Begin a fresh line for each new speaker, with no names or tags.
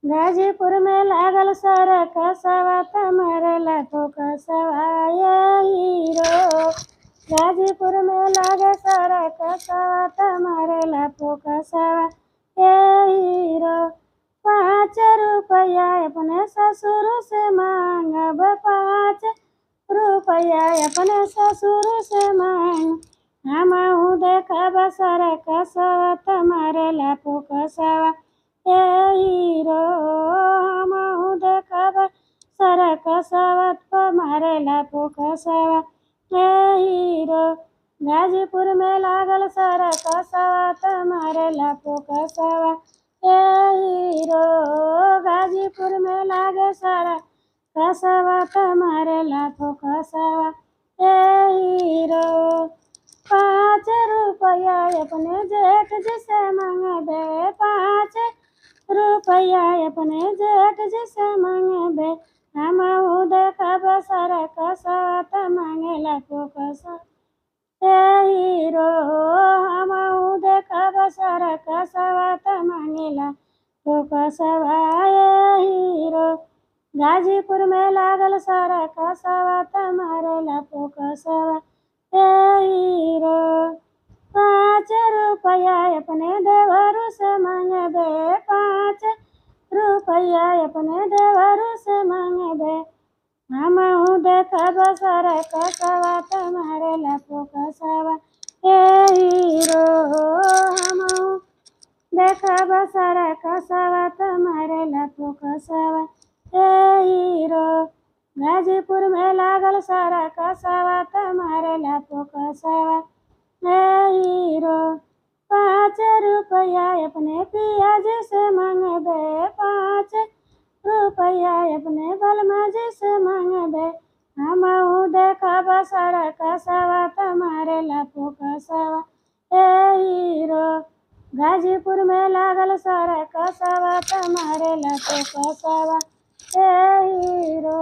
गाजीपुर में लागल सरकसवा तमारे लाखों कसवा ये हीरो। गाजीपुर में लागे सरकसवा तमारे लाखों कसवा ये हीरो। 5 रुपया अपने ससुर से मांगब, 5 रुपया अपने ससुर से मांग। हमहू देखब सरकसवा तमारे लाखों कसवा ये हीरो। हमहू देखब सरकसवा तमारे लाखों कसवा ये हीरो। गाजीपुर में लागल सरकसवा तमारे लाखों कसवा ये हीरो। गाजीपुर में लागे सरकसवा तमारे लाखों कसवा ये हीरो। 5 रुपया अपने जेठ जी से मांगबे, 5 रुपया अपने जेठ जी से मांगबे। हमहू देखब सरकसवा तमारे लाखों कसवा ये हीरो। हमहू देखब सरकसवा तमारे लाखों कसवा ये हीरो। गाजीपुर में लागल सरकसवा तमारे लाखों कसवा ये हीरो। 5 रुपया अपने देवरू से मांगबे, 5 रुपया अपने देवरू से मांगबे। हमहू देखब सरकसवा तमारे लाखों कसवा ये हीरो। हमहू देखब सरकसवा तमारे लाखों कसवा ये हीरो। गाजीपुर में लागल सरकसवा तमारे लाखों कसवा ये हीरो। 5 रुपया अपने पिया जी से मांगबे, 5 रुपया अपने बलमा जी से मांगबे। हमहू देखब सरकसवा तमारे लाखों कसवा ये हीरो। गाजीपुर में लागल सरकसवा तमारे लाखों कसवा ये हीरो।